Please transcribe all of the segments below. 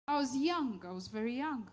I was young. I was very young.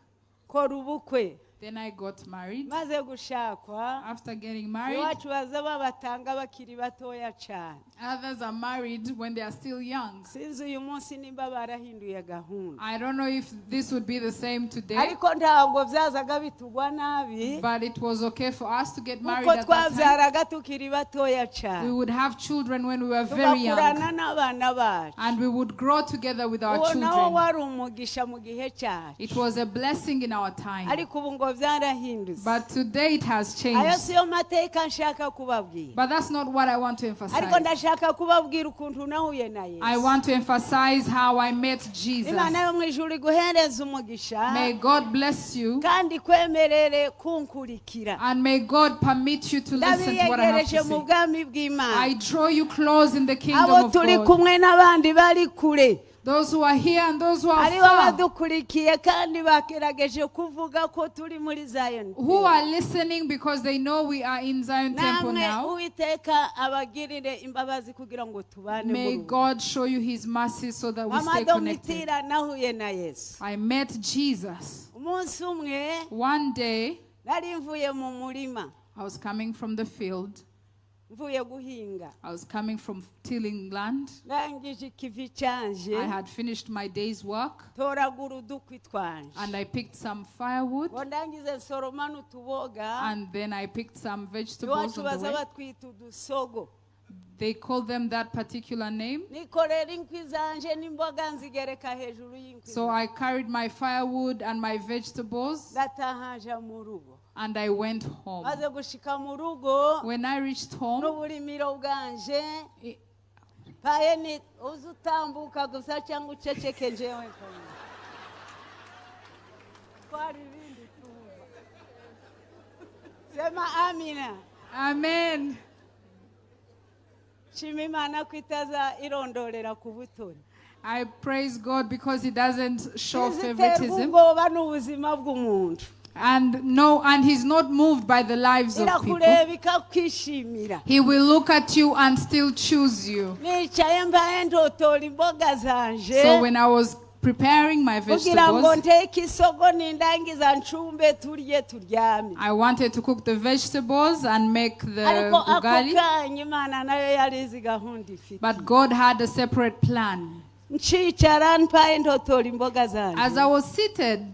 Kora ubukwe. Then I got married. Maze gushakwa. After getting married, iwacu bazaba batanga bakiri batoya cyane. Others are married when they are still young. Sinzi uyu munsi nimba barahinduye gahunda. I don't know if this would be the same today. Ariko ntabwo byazaga bitugwa nabi. But it was okay for us to get married Uko at that time. twabyaraga tukiri batoya cyane. We would have children when we were very young. Tugakurana n'abana bacu. And we would grow together with our Uwo nawo children. wari umugisha mu gihe cyacu. It was a blessing in our time. Ariko ubu ngo byarahindutse. But today it has Ayo changed. siyo mateka nshaka kubabwira. But that's not what I want to emphasize. Ariko ndashaka kubabwira ukuntu nahuye na Yesu. I want to emphasize how I met Jesus. Imana yo mw'Ijuru iguhereze umugisha. May God bless you. Kandi kwemerere kunkurikira. And may God permit you to listen to what I have to Ndabiyegereje mu say. bwami bw'Imana. I draw you close in the kingdom Abo of turi God. kumwe n'abandi bari kure. Those who are here and those who are Aribo far, badukurikiye kandi bakerageje kuvuga ko turi muri Zion. who are listening because they know we are in Zion Temple Namwe now. Uwiteka abagirire imbabazi kugira ngo tubane May mu rugo. God show you his mercy so that we Mama stay connected. Domitila nahuye na Yesu. I met Jesus. Umunsi umwe One day, nari mvuye mu murima. I was coming from the field. Mvuye guhinga. I was coming from tilling land. Ndangije ikivi cyanje. I had finished my day's work. Toragura udukwi twanje. And I picked some firewood. Ngo ndangize nsoroma n'utuboga. And then I picked some vegetables Iwacu on the baza way. batwita udusogo. They called them that particular name. Nikorera inkwi zanje n'imboga nzigereka hejuru y'inkwi. So I carried my firewood and my vegetables. Ndatahaja mu rugo. And I went home. Maze gushika mu rugo. When I reached home, N'uburimiro bwanje. Paye ni uzutambuka gusa cyangwa uceceke njewe. Kwari bindi tuba. Sema amina. Amen. Shima Imana kwitaza irondorera ku butoni. I praise God because He doesn't show favoritism. Ubwoba n'ubuzima bw'umuntu. And He's not moved by the lives of people. Irakureba ikakwishimira. He will look at you and still choose you. Nicaye mbaye ndotora imboga zanje. So when I was preparing my kugira ngo vegetables, nteke isogo nindangiza ncumbe turye turyame. I wanted to cook the vegetables and make the Ariko ako ugali. kanya Imana nayo yari izi gahunda ifite. But God had a separate plan. Ncicara mpaye ndotora imboga zanje. As I was seated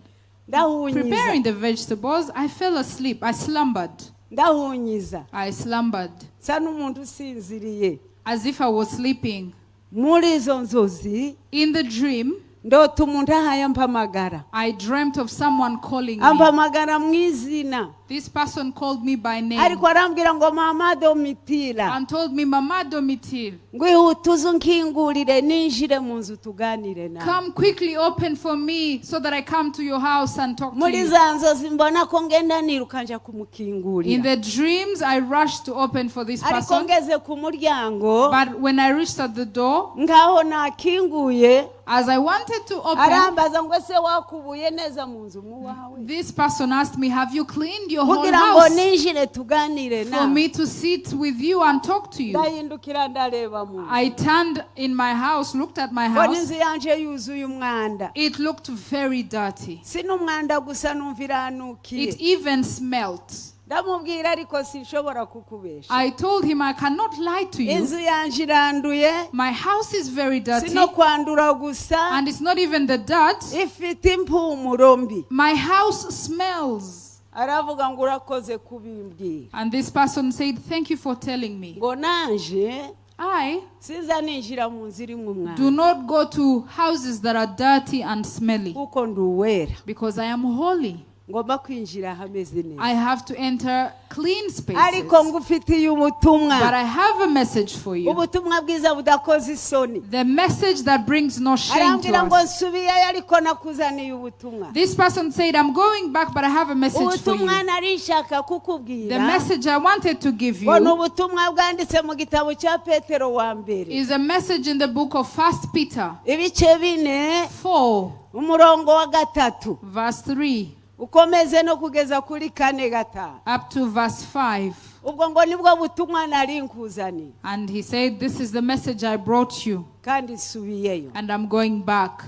preparing the vegetables, I fell asleep. I slumbered. I slumbered. Sa n'umuntu usinziriye. As if I was sleeping. Muri izo nzozi. In the dream, ndota umuntu ahaye mpamagara. I dreamt of someone calling me. Ampamagara mw'izina. This person called me by name. Ariko arambwira ngo Mama Domitila. And told me, Mama Domitila. Ngwihutuze unkingurire ninjire mu nzu tuganire nawe. Come quickly, open for me so that I come to your house and talk to Muri you. za nzozi mbona ko ngenda niruka nja kumukingurira. In the dreams, I rushed to open for this Ariko person. ngeze ku muryango. But when I reached at the door, ngaho nakinguye. As I wanted to open, arambaza ngo se wakubuye neza mu nzu mu wawe. This person asked me, have you cleaned your whole kugira ngo house ninjire tuganire nawe. for me to sit with you and talk to you? Ndahindukira ndareba mu. I turned in my house, looked at my house. inzu yanje yuzuye umwanda. It looked very dirty. Sinumwanda gusa numvira nukiye. It even smelt. Ndamubwira ariko sinshobora kukubesha. I told him I cannot lie to you. Inzu yanje iranduye. My house is very dirty. Sino kwandura gusa. And it's not even the dirt. Ifite impumuro mbi. My house smells. Aravuga ngo urakoze kubimbwira. And this person said, thank you for telling me. Ngo nanje I siza ninjira mu nzu irimwe umwanda. do not go to houses that are dirty and smelly. Kuko nduwera. Because I am holy. Ngomba kwinjira hameze neza. I have to enter clean spaces. Ariko ngufitiye ubutumwa. But I have a message for you. Ubutumwa bwiza budakoze isoni. The message that brings no shame to Arambwira ngo us. nsubiyeyo ariko nakuzaniye ubutumwa. This person said, I'm going back, but I have a message for you. Ubutumwa narishaka kukubwira. The message I wanted to give you Bona ubutumwa bwanditse mu gitabo cya Petero wa mbere. is a message in the book of 1 Peter Ibice 4 umurongo wa 3 verse 3 ukomeze no kugeza kuri 4 up to verse 5. ubwo ngo nibwo butumwa nari nkuzaniye. And he said, this is the message I brought you. Kandi subiyeyo. And I'm going back.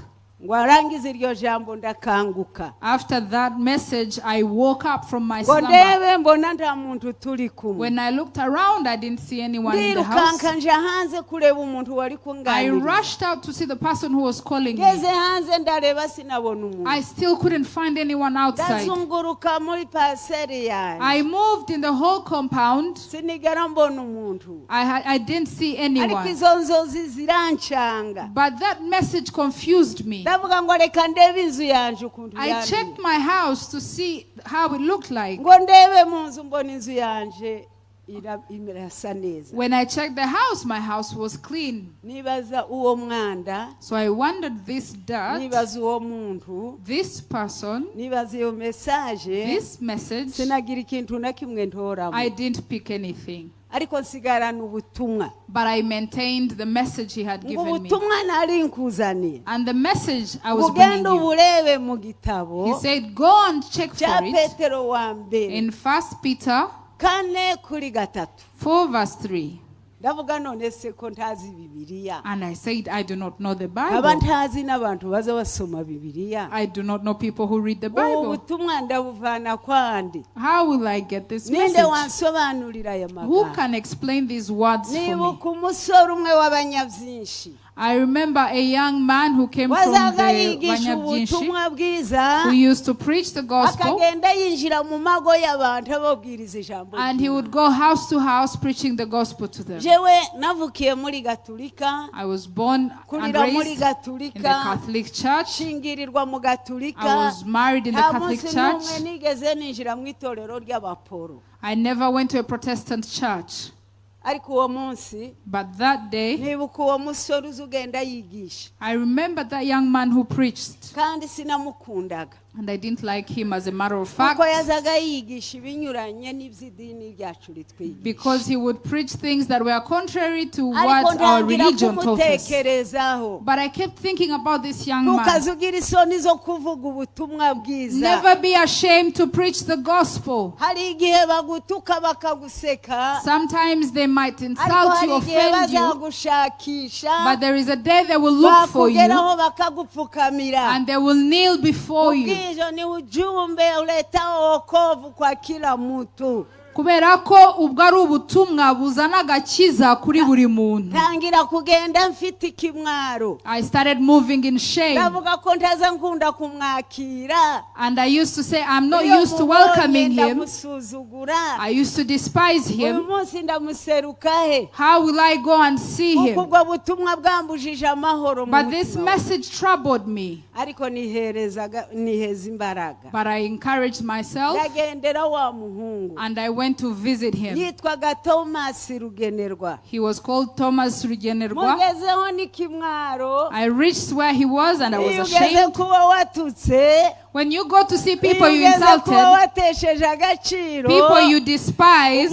After that message, I woke up from my slumber. When I looked around, I didn't see anyone in the house. I rushed out to see the person who was calling me. I still couldn't find anyone outside. I moved in the whole compound. I didn't see anyone. But that message confused me. I checked my house to see how it looked like. When I checked the house, my house was clean. So I wondered, this dirt, this person, this message, I didn't pick anything. But I maintained the message he had given me. And the message I was bringing you, he said, go and check for it in 1 Peter 4 verse 3. And I said, I do not know the Bible. I do not know people who read the Bible. How will I get this message? Who can explain these words for me? I remember a young man who came from the Banyabjinshi, who used to preach the gospel, and he would go house to house preaching the gospel to them. I was born and raised in the Catholic Church. I was married in the Catholic Church. I never went to a Protestant church. But that day, I remember that young man who preached. And I didn't like him, as a matter of fact, because he would preach things that were contrary to what our religion taught us. But I kept thinking about this young man. Never be ashamed to preach the gospel. Sometimes they might insult you, offend you, but there is a day they will look for you and they will kneel before you. Kubera ko ubwo ari ubutumwa buzana agakiza kuri buri muntu. I started moving in shame. And I used to say, I'm not used to welcoming him. I used to despise him. How will I go and see him? But this message troubled me. But I encouraged myself, and I went to visit him. He was called Thomas Rugenerwa. I reached where he was and I was ashamed. When you go to see people you insulted, people you despise,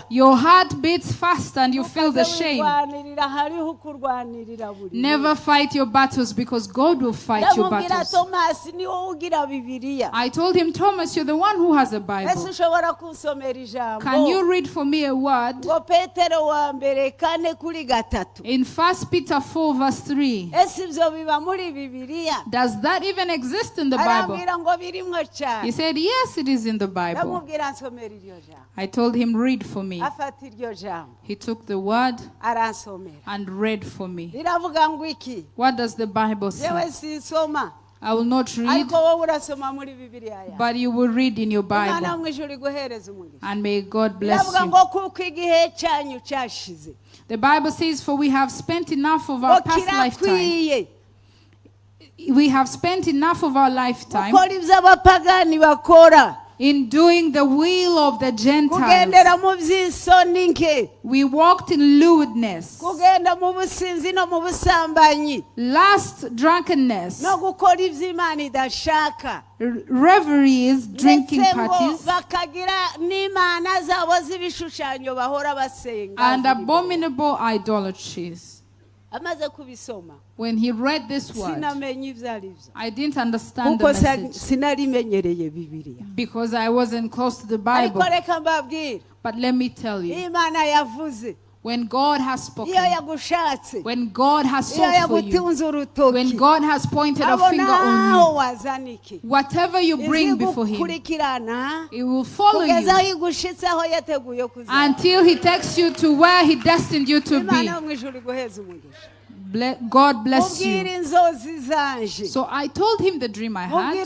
your heart beats fast and you feel the shame. Never fight your battles, because God will fight your battles. I told him, Thomas, you're the one who has a Bible. Can you read for me a word? In 1 Peter 4 verse 3. Does that even exist in the Bible? He said, yes, it is in the Bible. I told him, read for me. He took the word and read for me. What does the Bible say? I will not read, but you will read in your Bible. And may God bless you. The Bible says, for we have spent enough of our past lifetime. We have spent enough of our lifetime in doing the will of the Gentiles. We walked in lewdness, lust, drunkenness, revelries, drinking parties, and abominable idolatries. When he read this word, I didn't understand the message because I wasn't close to the Bible. But let me tell you, When God has spoken, when God has sought for you, when God has pointed a finger on you, whatever you bring before Him, He will follow you until He takes you to where He destined you to be. God bless you. So I told him the dream I had.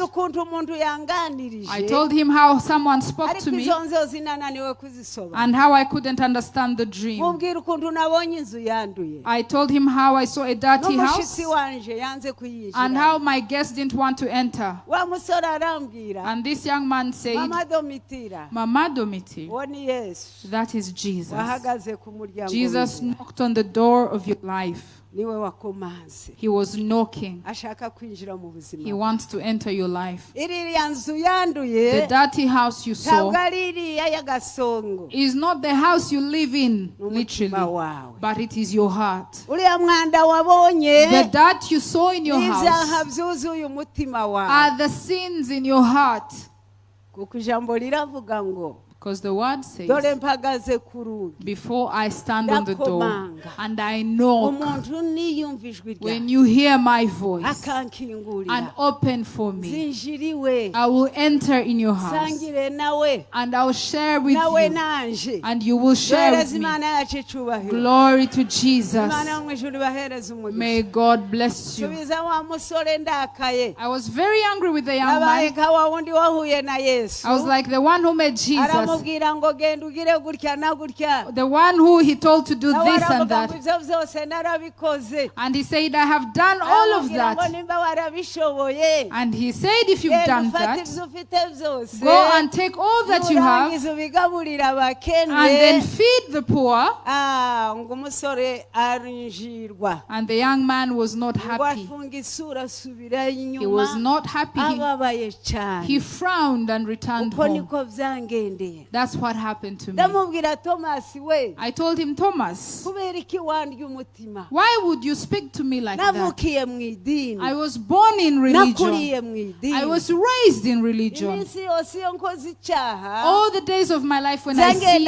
I told him how someone spoke to me and how I couldn't understand the dream. I told him how I saw a dirty house and how my guest didn't want to enter. And this young man said, Mama Domitila, that is Jesus. Jesus knocked on the door of your life. He was knocking. He wants to enter your life. The dirty house you saw is not the house you live in, literally, but it is your heart. The dirt you saw in your house are the sins in your heart. Because the word says, before I stand on the door and I knock, when you hear my voice and open for me, I will enter in your house and I will share with you and you will share with me. Glory to Jesus. May God bless you. I was very angry with the young man. I was like the one who met Jesus. The one who he told to do this and that. And he said, I have done all of that. And he said, if you've done that, go and take all that you have and then feed the poor. And the young man was not happy. He was not happy. He frowned and returned home. That's what happened to me. I told him, Thomas, why would you speak to me like that? I was born in religion. I was raised in religion. All the days of my life when I sin,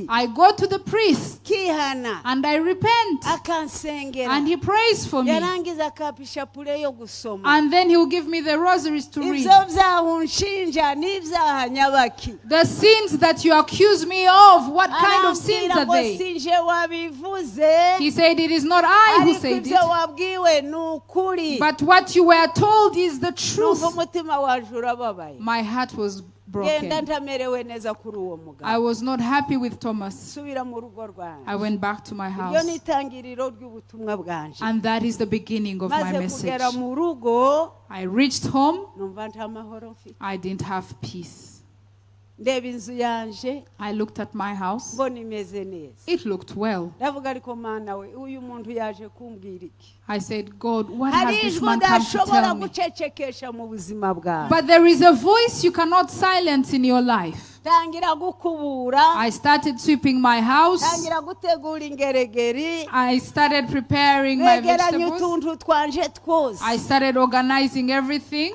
I go to the priest and I repent. And he prays for me. And then he will give me the rosaries to read. The sins that you accuse me of, what kind of sins are they? He said, it is not I who said it, but what you were told is the truth. My heart was broken. I was not happy with Thomas. I went back to my house. And that is the beginning of my message. I reached home. I didn't have peace. I looked at my house. It looked well. I said, God, what has this man come to tell me? But there is a voice you cannot silence in your life. I started sweeping my house. I started preparing my vegetables. I started organizing everything.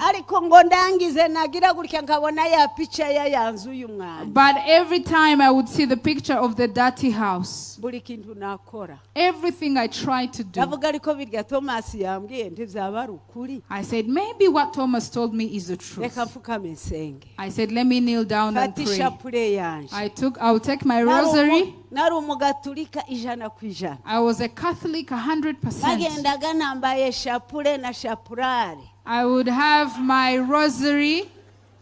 But every time I would see the picture of the dirty house, everything I tried to do, I said, maybe what Thomas told me is the truth. I said, let me kneel down and pray. I'll take my rosary. I was a Catholic 100%. I would have my rosary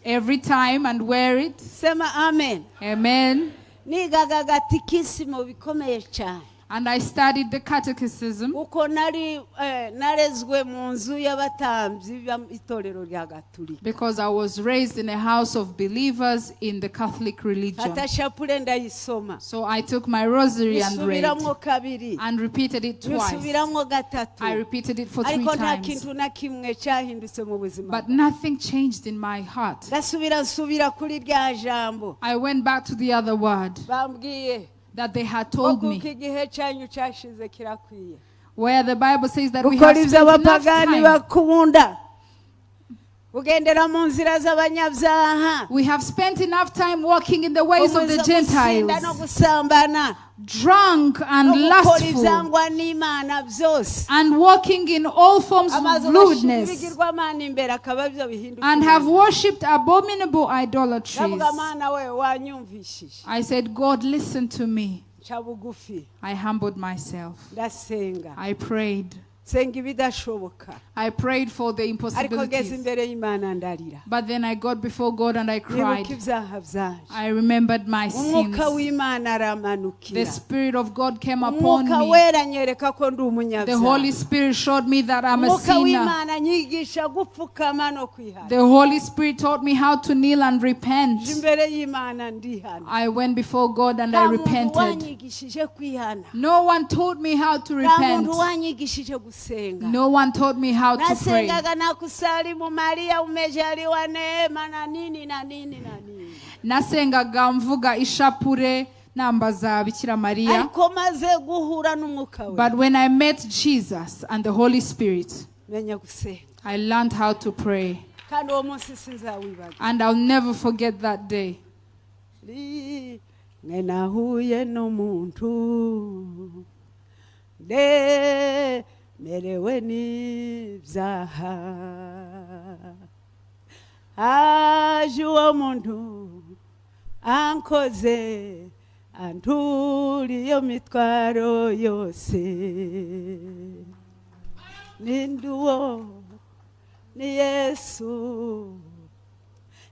every time and wear it. Amen. Amen. And I studied the catechism. Because I was raised in a house of believers in the Catholic religion. So I took my rosary and read and repeated it twice. I repeated it for 3 times. But nothing changed in my heart. I went back to the other word that they had told me, where the Bible says that we have spent enough time. We have spent enough time walking in the ways of the Gentiles. drunk and lustful, and walking in all forms of lewdness, and have worshipped abominable idolatries. I said, God, listen to me. I humbled myself. I prayed. I prayed for the impossibilities. But then I got before God and I cried. I remembered my sins. The Spirit of God came upon me. The Holy Spirit showed me that I'm a sinner. The Holy Spirit taught me how to kneel and repent. I went before God and I repented. No one taught me how to repent. No one taught me how to pray. Nasengaga mvuga ishapure nambaza Bikira Maria. But when I met Jesus and the Holy Spirit, I learned how to pray. And I'll never forget that day. Merewe n'ibyaha aje uwo muntu ankoze anturi iyo mitwaro yose ninduwo ni Yesu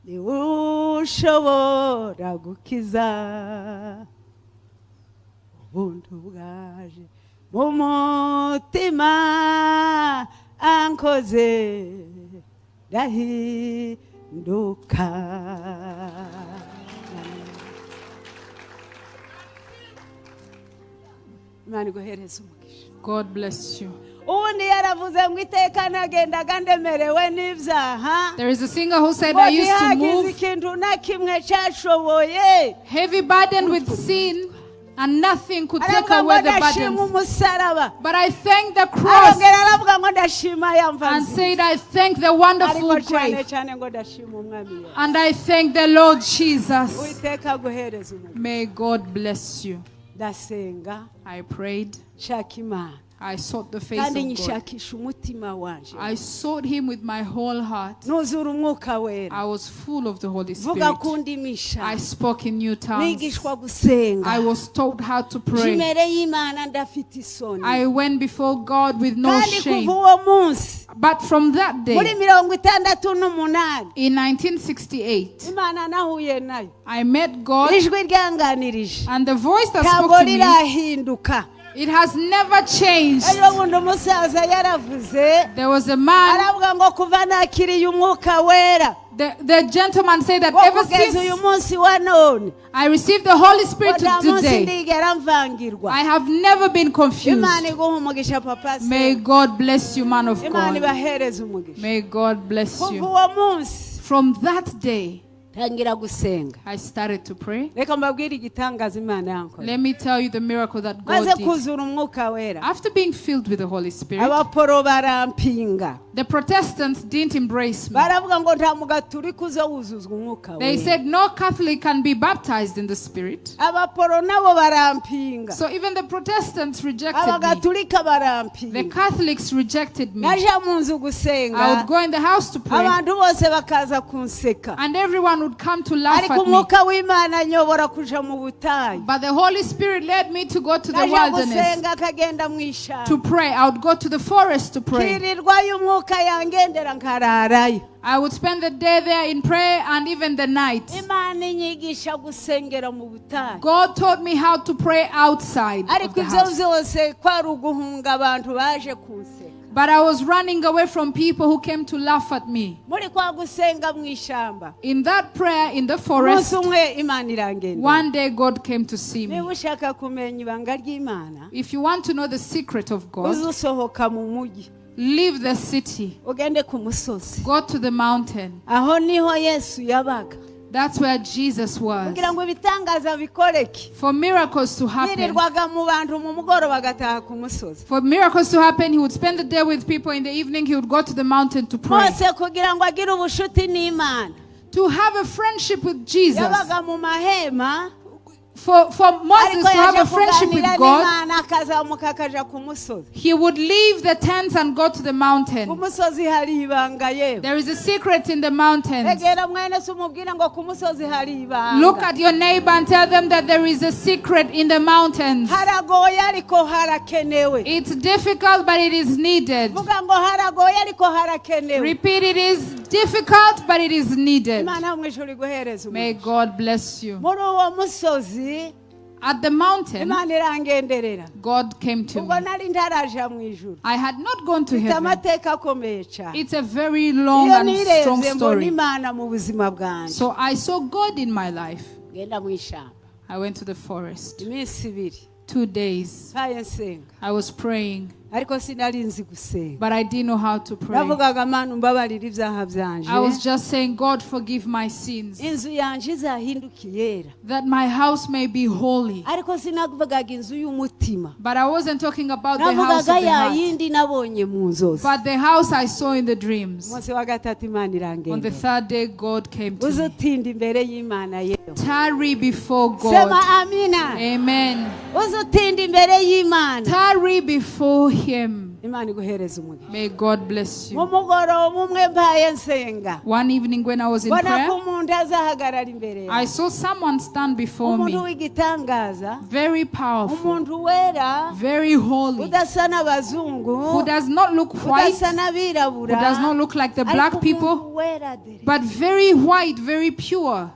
ni ushobora gukiza ubuntu bwaje mumutima ankoze ndahinduka. God bless you. There is a singer who said, I used to move heavy burden with sin, and nothing could take away the burdens. But I thank the cross and said, I thank the wonderful grace. And I thank the Lord Jesus. May God bless you. I prayed. I sought the face of God. I sought Him with my whole heart. I was full of the Holy Spirit. I spoke in new tongues. I was taught how to pray. I went before God with no shame. But from that day, in 1968, I met God, and the voice that spoke to me, it has never changed. There was a man, the gentleman said that ever since I received the Holy Spirit today, I have never been confused. May God bless you, man of God. May God bless you. From that day, I started to pray. Let me tell you the miracle that God did. After being filled with the Holy Spirit, the Protestants didn't embrace me. They said no Catholic can be baptized in the Spirit. So even the Protestants rejected me. The Catholics rejected me. I would go in the house to pray, and everyone would come to laugh at me. But the Holy Spirit led me to go to the wilderness to pray. I would go to the forest to pray. I would spend the day there in prayer and even the night. God taught me how to pray outside of the house. But I was running away from people who came to laugh at me. In that prayer in the forest, one day God came to see me. If you want to know the secret of God, leave the city. Go to the mountain. That's where Jesus was. For miracles to happen, he would spend the day with people. In the evening, he would go to the mountain to pray. To have a friendship with Jesus, for Moses to have a friendship with God, he would leave the tents and go to the mountain. There is a secret in the mountains. Look at your neighbor and tell them that there is a secret in the mountains. It's difficult, but it is needed. Repeat, it is difficult, but it is needed. May God bless you. At the mountain, God came to me. I had not gone to heaven. It's a very long and strong story. So I saw God in my life. I went to the forest. 2 days. I was praying. But I didn't know how to pray. I was just saying, God, forgive my sins, that my house may be holy. But I wasn't talking about the house of the heart, but the house I saw in the dreams. On the third day, God came to me. Tarry before God. Amen. Tarry before Him. May God bless you. One evening when I was in prayer, I saw someone stand before me. Very powerful, very holy, who does not look white, who does not look like the black people, but very white, very pure.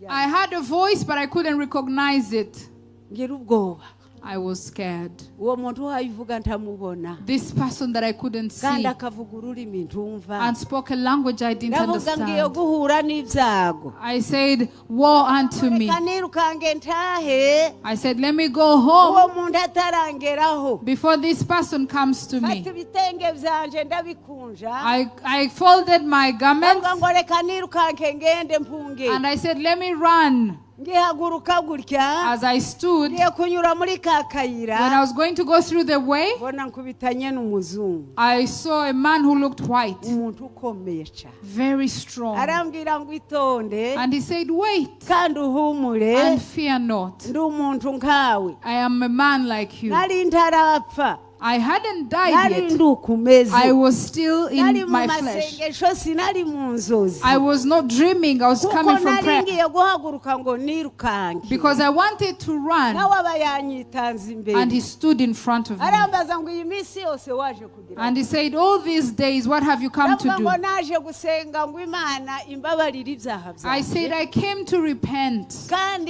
I had a voice, but I couldn't recognize it. I was scared. This person that I couldn't see and spoke a language I didn't understand. I said, woe unto me. I said, let me go home before this person comes to me. I folded my garments and I said, let me run. As I stood, when I was going to go through the way, I saw a man who looked white, very strong. And he said, wait and fear not. I am a man like you. I hadn't died yet. I was still in my flesh. I was not dreaming. I was coming from prayer. Because I wanted to run. And he stood in front of me. And he said, all these days, what have you come to do? I said, I came to repent. And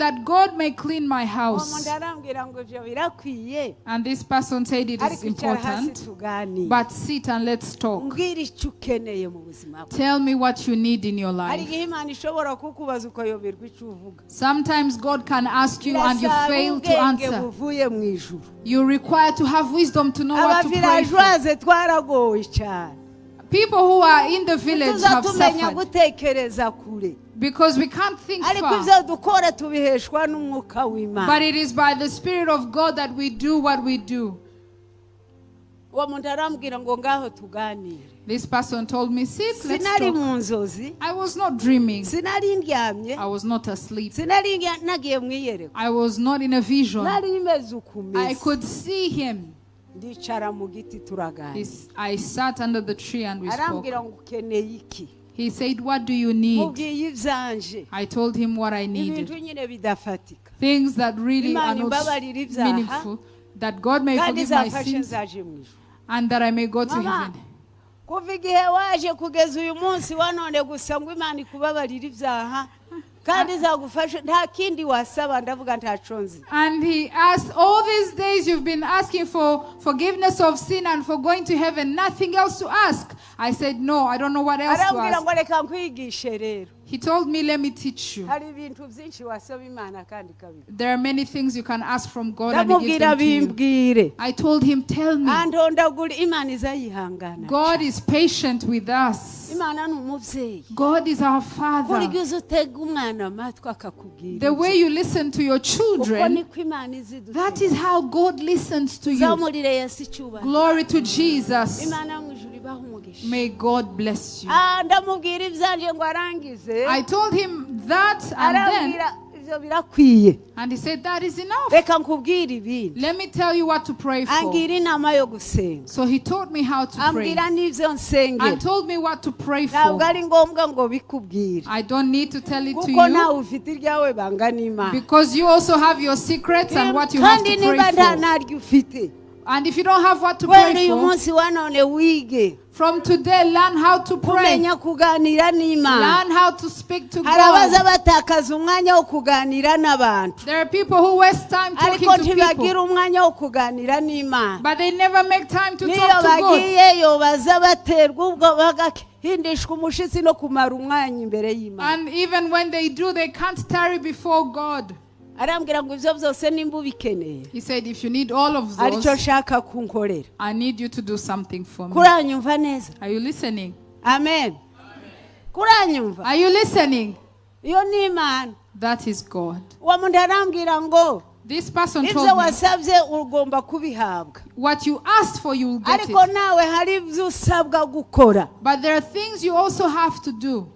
that God may clean my house. And this person said it is important, but sit and let's talk. Tell me what you need in your life. Sometimes God can ask you and you fail to answer. You require to have wisdom to know what to pray for. People who are in the village have suffered. Because we can't think far. But it is by the Spirit of God that we do what we do. This person told me, sit, let's talk. I was not dreaming. I was not asleep. I was not in a vision. I could see him. I sat under the tree and we spoke. He said, what do you need? I told him what I needed. Things that really are not meaningful. That God may forgive my sins and that I may go to heaven. And he asked, all these days you've been asking for forgiveness of sin and for going to heaven, nothing else to ask. I said, no, I don't know what else to ask. He told me, let me teach you. There are many things you can ask from God and He gives them to you. I told him, tell me. God is patient with us. God is our Father. The way you listen to your children, that is how God listens to you. Glory to Jesus. May God bless you. I told him that, and he said that is enough. Let me tell you what to pray for. So he taught me how to pray and told me what to pray for. I don't need to tell it to you because you also have your secrets and what you have to pray for. And if you don't have what to pray for, from today, learn how to pray. Learn how to speak to God. There are people who waste time talking to people, but they never make time to talk to God. And even when they do, they can't tarry before God. He said, if you need all of those, I need you to do something for me. Are you listening? Amen. Are you listening? That is God. This person told me, what you asked for, you will get it. But there are things you also have to do.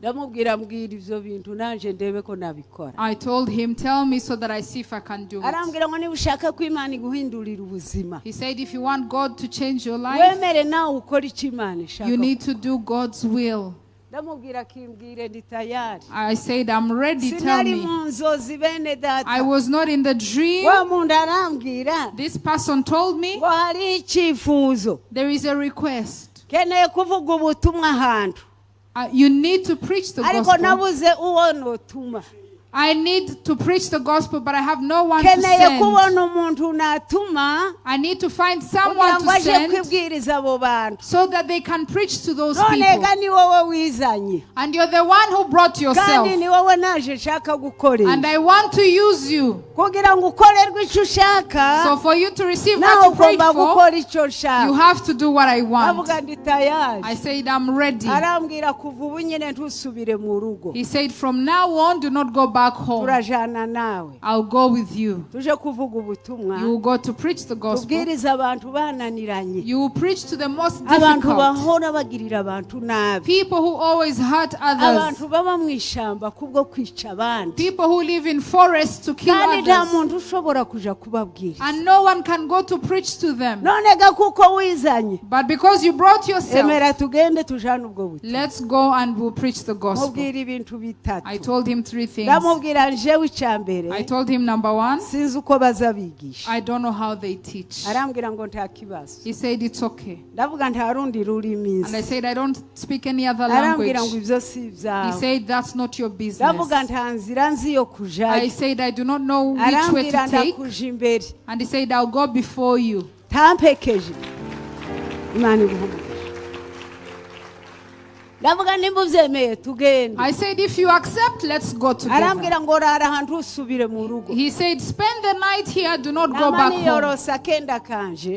I told him, tell me so that I see if I can do it. He said, if you want God to change your life, you need to do God's will. I said, I'm ready, tell me. I was not in the dream. This person told me, there is a request. You need to preach the gospel. I need to preach the gospel, but I have no one to send. I need to find someone to send so that they can preach to those people. And you're the one who brought yourself. And I want to use you. So for you to receive what you prayed for, you have to do what I want. I said, I'm ready. He said, from now on, do not go back home. I'll go with you. You will go to preach the gospel. You will preach to the most difficult people who always hurt others, people who live in forests to kill others, and no one can go to preach to them. But because you brought yourself, let's go and we'll preach the gospel. I told him 3 things. I told him, number 1, I don't know how they teach. He said, it's okay. And I said, I don't speak any other language. He said, that's not your business. I said, I do not know which way to take. And he said, I'll go before you. I said, if you accept, let's go together. He said, spend the night here, do not go back home.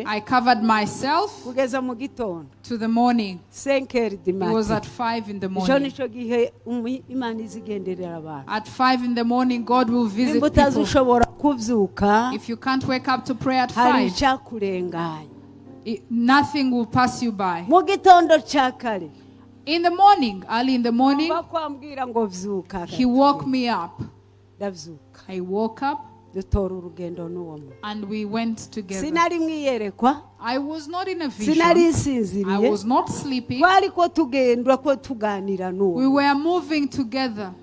I covered myself to the morning. It was at 5 in the morning. At 5 in the morning, God will visit people. If you can't wake up to pray at 5, nothing will pass you by. In the morning, early in the morning, he woke me up. I woke up and we went together. I was not in a vision. I was not sleeping. We were moving together.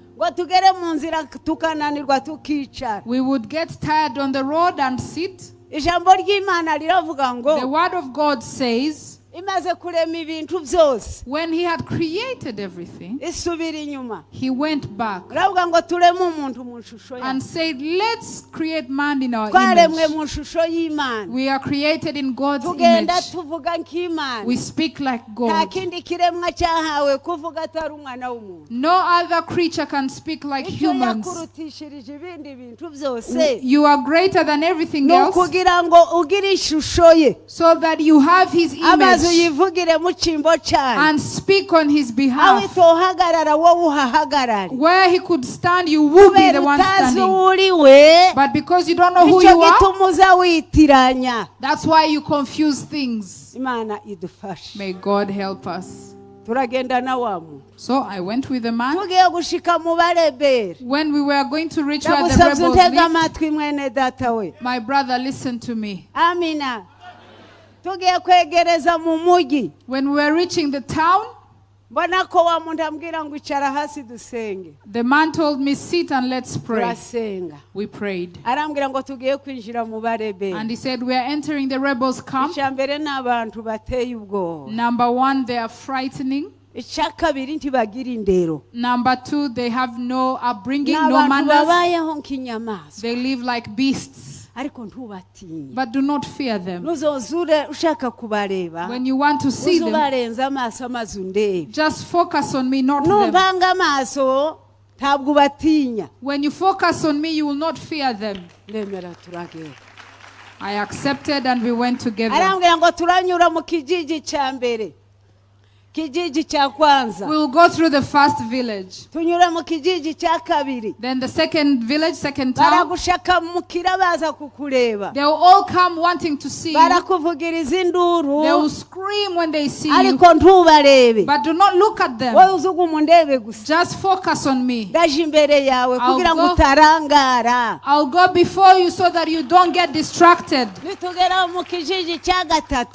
We would get tired on the road and sit. The word of God says, when he had created everything, he went back and said, let's create man in our image. We are created in God's image. We speak like God. No other creature can speak like humans. You are greater than everything else, so that you have his image. and speak on his behalf. Where he could stand, you will be the one standing. But because you don't know who you are, that's why you confuse things. May God help us. So I went with the man. When we were going to reach where the rebels lived, my brother listened to me. When we were reaching the town, the man told me, sit and let's pray. We prayed. And he said, we are entering the rebels' camp. Number one, they are frightening. Number two, they have no upbringing, no manners. They live like beasts. But do not fear them. When you want to see them, just focus on me, not them. When you focus on me, you will not fear them. I accepted and we went together. We'll go through the first village. Then the second village, second town. They will all come wanting to see you. They will scream when they see you. But do not look at them. Just focus on me. I'll go before you so that you don't get distracted.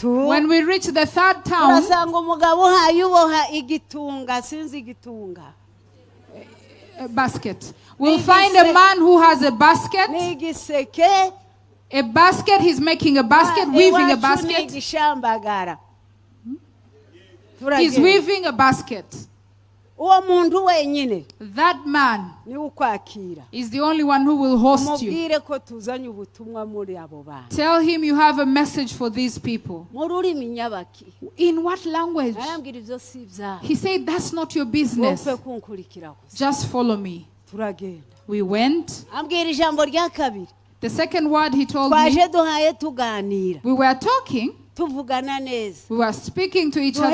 When we reach the third town, a basket. We'll find a man who has a basket. A basket, he's making a basket, weaving a basket. He's weaving a basket. That man is the only one who will host you. Tell him you have a message for these people. In what language? He said, that's not your business. Just follow me. We went. The second word he told me, we were talking. We were speaking to each other.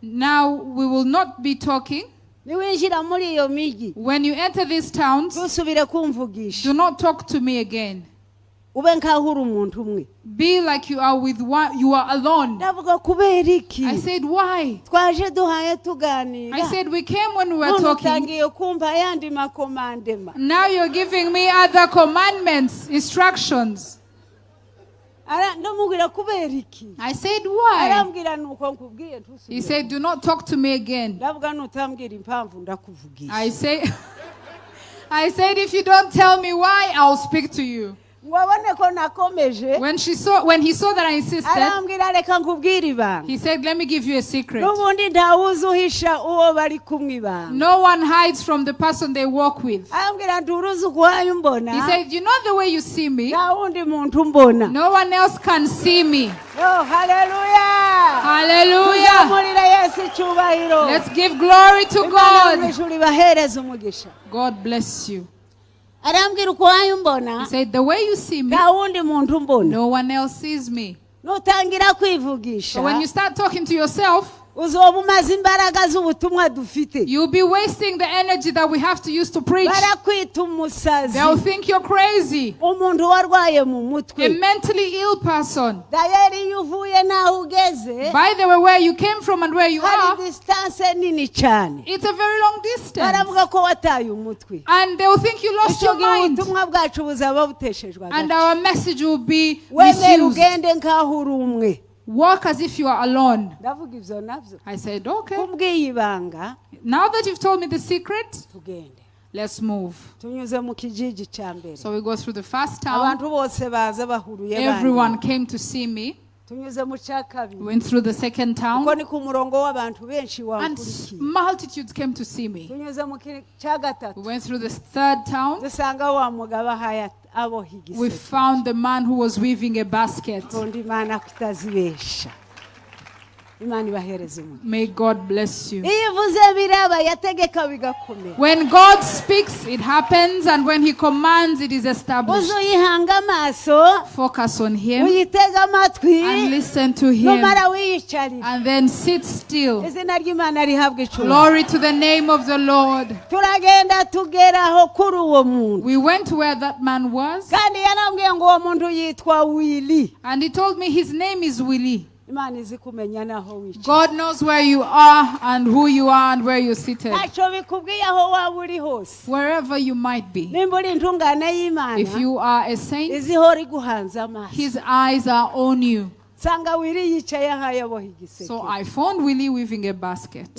Now we will not be talking. When you enter these towns, do not talk to me again. Be like you are with one, you are alone. I said, why? I said, we came when we were talking. Now you're giving me other commandments, instructions. I said, why? He said, do not talk to me again. I said, if you don't tell me why, I'll speak to you. When he saw that I insisted, he said, let me give you a secret. No one hides from the person they walk with. He said, you know the way you see me? No one else can see me. Oh, hallelujah. Hallelujah. Let's give glory to God. God bless you. He said, the way you see me, no one else sees me. So when you start talking to yourself, you'll be wasting the energy that we have to use to preach. They'll think you're crazy. A mentally ill person. By the way, where you came from and where you are, it's a very long distance. And they'll think you lost your mind. And our message will be misused. Walk as if you are alone. I said, okay. Now that you've told me the secret, let's move. So we go through the first town. Everyone came to see me. Went through the second town. And multitudes came to see me. We went through the third town. We found the man who was weaving a basket. May God bless you. When God speaks, it happens, and when He commands, it is established. Focus on Him and listen to Him, and then sit still. Glory to the name of the Lord. We went where that man was, and he told me his name is Willie. God knows where you are and who you are and where you're seated. Wherever you might be. If you are a saint, His eyes are on you. So I found Willie weaving a basket.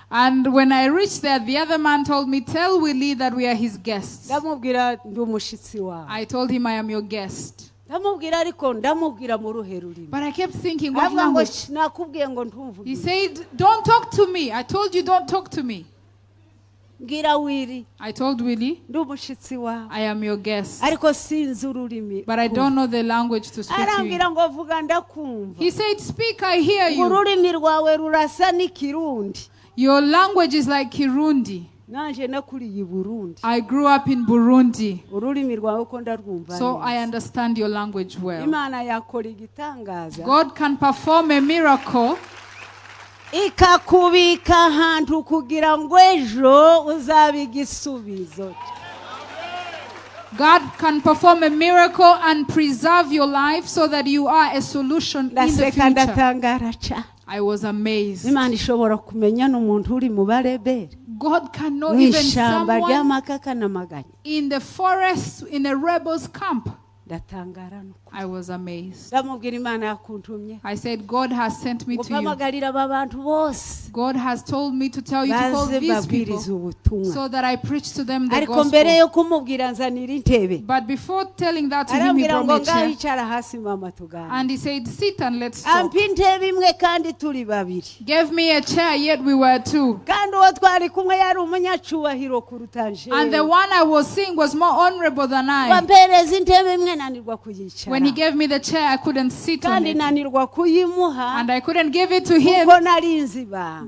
And when I reached there, the other man told me, tell Willie that we are his guests. I told him I am your guest. But I kept thinking, what language? He said, don't talk to me. I told you don't talk to me. I told Willie, I am your guest. But I don't know the language to speak to you. He said, speak, I hear you. Your language is like Kirundi. I grew up in Burundi. So I understand your language well. God can perform a miracle God can perform a miracle and preserve your life so that you are a solution in the future. I was amazed. God can know even someone in the forest, in a rebel's camp. I was amazed. I said, God has sent me to you. God has told me to tell you to call these people so that I preach to them the gospel. But before telling that to him, he brought me a chair. And he said, sit and let's talk. Gave me a chair, yet we were two. And the one I was seeing was more honorable than I. When he gave me the chair, I couldn't sit on it. And I couldn't give it to him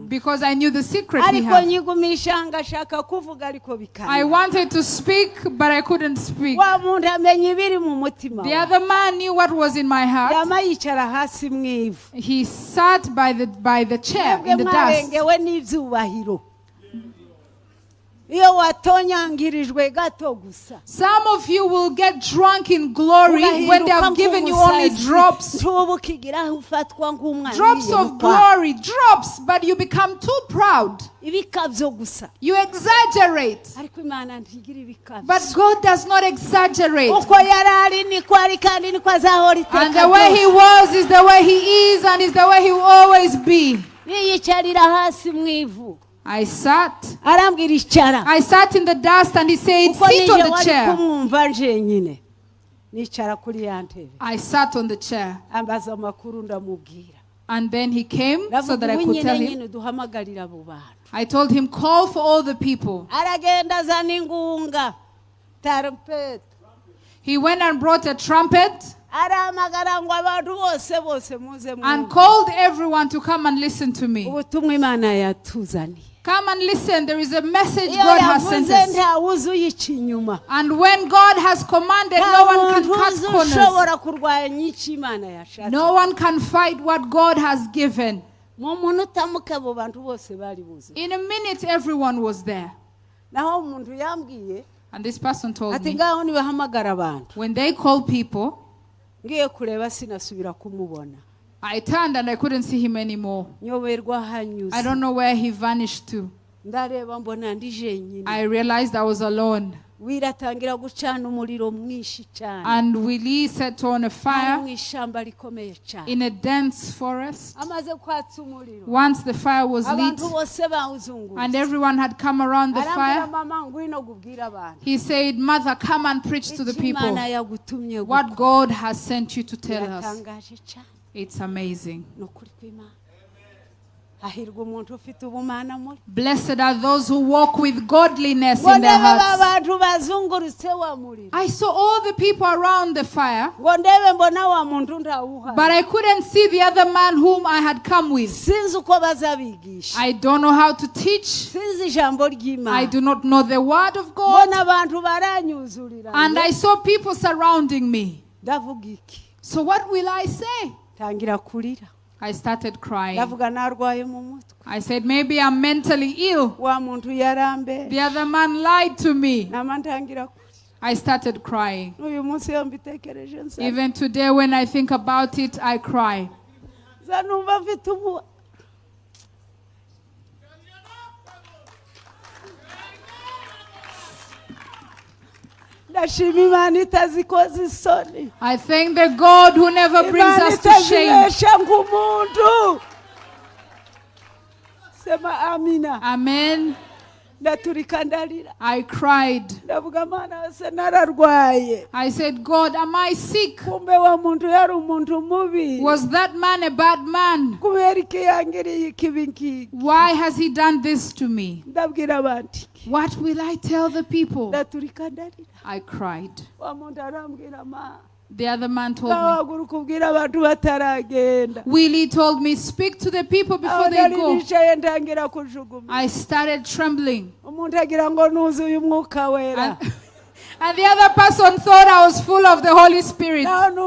because I knew the secret he had. I wanted to speak, but I couldn't speak. The other man knew what was in my heart. He sat by the chair in the dust. Some of you will get drunk in glory when they have given you only drops. Drops of glory, drops, but you become too proud. You exaggerate. But God does not exaggerate. And the way He was is the way He is and is the way He will always be. I sat in the dust and he said, sit on the chair. I sat on the chair. And then he came so that I could tell him. I told him, call for all the people. He went and brought a trumpet and called everyone to come and listen to me. Come and listen. There is a message God has sent us. And when God has commanded, no one can cut corners. No one can fight what God has given. In a minute, everyone was there. And this person told me, when they call people, I turned and I couldn't see him anymore. I don't know where he vanished to. I realized I was alone. And Willie set on a fire in a dense forest. Once the fire was lit and everyone had come around the fire, he said, Mother, come and preach to the people what God has sent you to tell us. It's amazing. Blessed are those who walk with godliness in their hearts. I saw all the people around the fire, but I couldn't see the other man whom I had come with. I don't know how to teach. I do not know the word of God. And I saw people surrounding me. So what will I say? I started crying. I said, maybe I'm mentally ill. The other man lied to me. I started crying. Even today when I think about it, I cry. I thank the God who never brings us to shame. Amen. I cried. I said, God, am I sick? Was that man a bad man? Why has he done this to me? What will I tell the people? I cried. The other man told me. Willie told me, speak to the people before they go. I started trembling. And the other person thought I was full of the Holy Spirit. But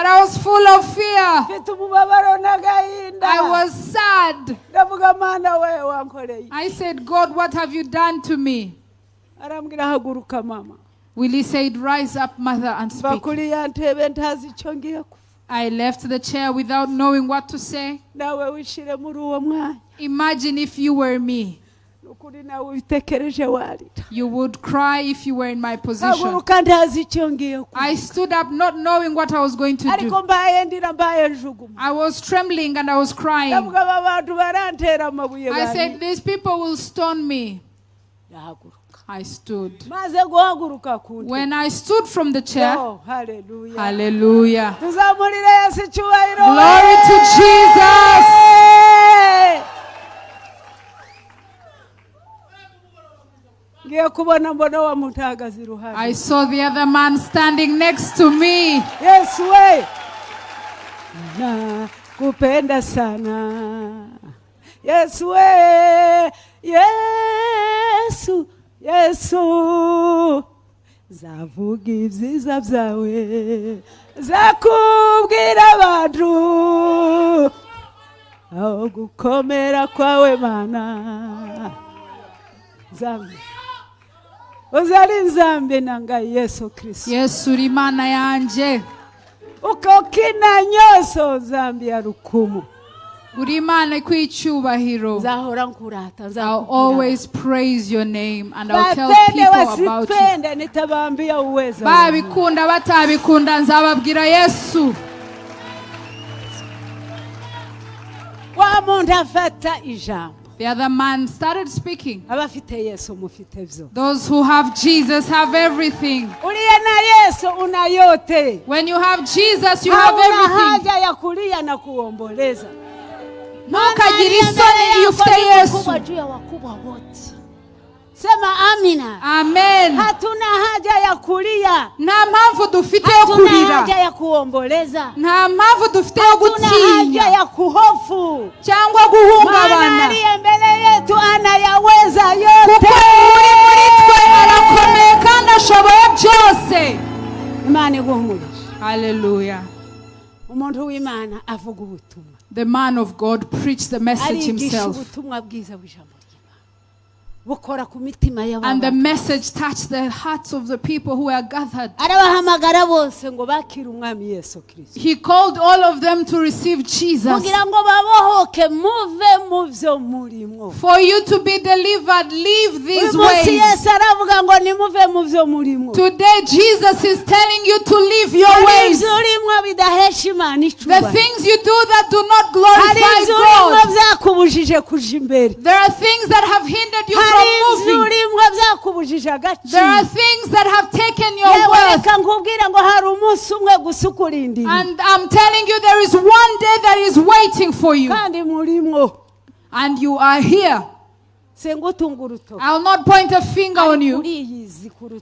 I was full of fear. I was sad. I said, God, what have you done to me? Willie said, rise up, mother, and speak. I left the chair without knowing what to say. Imagine if you were me. You would cry if you were in my position. I stood up not knowing what I was going to do. I was trembling and I was crying. I said, these people will stone me. I stood. When I stood from the chair, hallelujah. Glory to Jesus. I saw the other man standing next to me. Yes, way. Kupenda sana. Yes, way. Yesu. Yesu. Zavuga ibyiza byawe. Zakubwira abantu. Aho gukomera kwawe Mana. Zambi. Uzali nzambe nanga Yesu Kristo. Yesu uri Mana yanje. Ukokina nyoso zambi ya rukumu. Uri Mana kw'icyubahiro. Zahora nkurata. I'll always praise your name and I'll tell people about you. Nitabambia uweza. Babikunda batabikunda nzababwira Yesu. Wa muntu afata ijambo. The other man started speaking. Those who have Jesus have everything. When you have Jesus, you have everything. Ntukagire isoni iyo ufite Yesu. Sema amina. Amen. Hatuna haja ya kulia. Nta mpamvu dufite yo kurira. Hatuna haja ya kuomboleza. Nta mpamvu dufite yo gutinya. Hatuna haja ya kuhofu. Cyangwa guhungabana. Maana aliye mbele yetu anayaweza yote. Kuko uri muri twe arakomeye kandi ashoboye byose. Imana iguhumurije. Hallelujah. Umuntu w'Imana avuga ubutumwa. The man of God preached the message himself. And the message touched the hearts of the people who were gathered. He called all of them to receive Jesus. For you to be delivered, leave these ways. Today Jesus is telling you to leave your ways. The things you do that do not glorify God. There are things that have hindered you from moving. There are things that have taken your worth. And I'm telling you, there is one day that is waiting for you. And you are here. I'll not point a finger on you,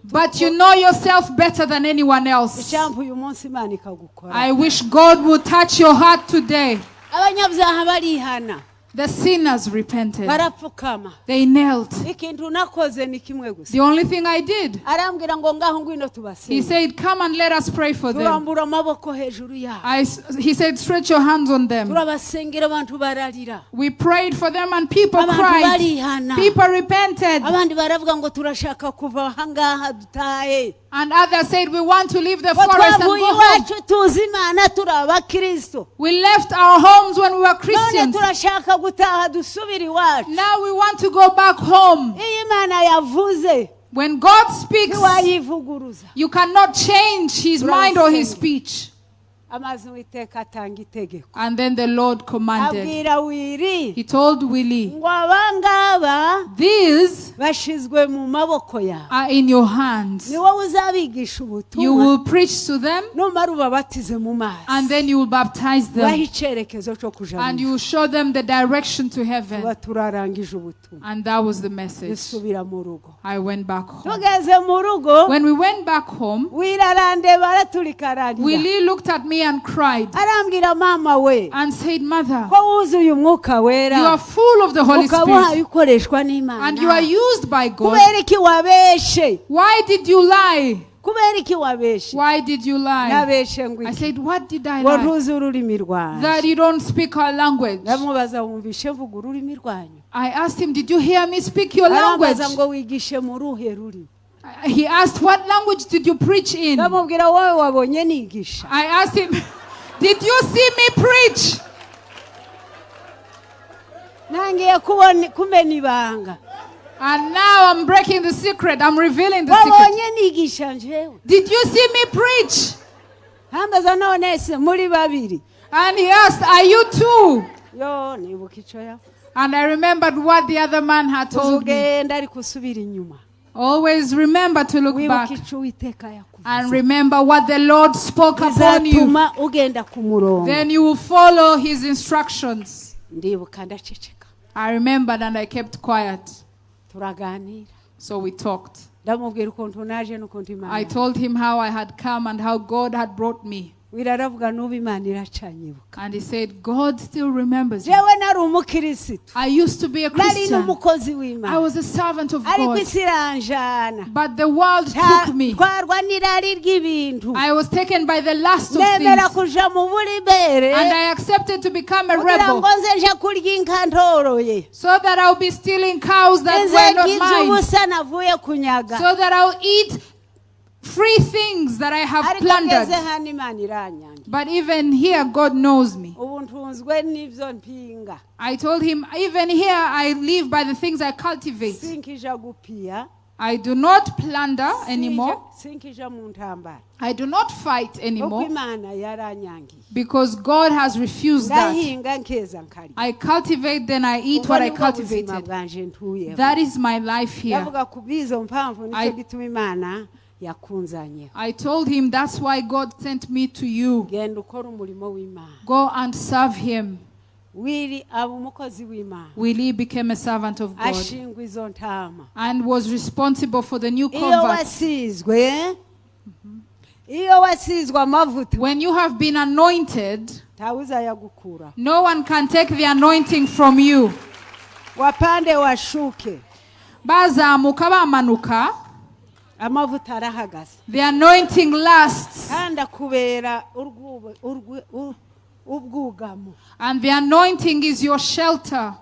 but you know yourself better than anyone else. I wish God would touch your heart today. The sinners repented. They knelt. The only thing I did, he said, come and let us pray for them. He said, stretch your hands on them. We prayed for them and people cried. People repented. And others said, we want to leave the forest and go home. We left our homes when we were Christians. Now we want to go back home. When God speaks, you cannot change his mind or his speech. And then the Lord commanded. He told Willie, these are in your hands. You will preach to them, and then you will baptize them, and you will show them the direction to heaven. And that was the message. I went back home. When we went back home, Willie looked at me and cried and said, Mother, you are full of the Holy Spirit and you are used by God. Why did you lie? Why did you lie? I said, what did I lie? That you don't speak our language. I asked him, did you hear me speak your language? He asked, what language did you preach in? I asked him, did you see me preach? And now I'm breaking the secret. I'm revealing the secret. Did you see me preach? And he asked, are you too? And I remembered what the other man had told me. Always remember to look back and remember what the Lord spoke upon you. Then you will follow his instructions. I remembered and I kept quiet. So we talked. I told him how I had come and how God had brought me. And he said, God still remembers you. I used to be a Christian. I was a servant of God. But the world took me. I was taken by the lust of things. And I accepted to become a rebel. So that I'll be stealing cows that were not mine. So that I'll eat free things that I have plundered. But even here, God knows me. I told him, even here, I live by the things I cultivate. I do not plunder anymore. I do not fight anymore. Because God has refused that. I cultivate, then I eat what I cultivated. That is my life here. I told him that's why God sent me to you. Go and serve him. Willie became a servant of God and was responsible for the new converts. When you have been anointed, no one can take the anointing from you. Bazamuka bamanuka. The anointing lasts. And the anointing is your shelter.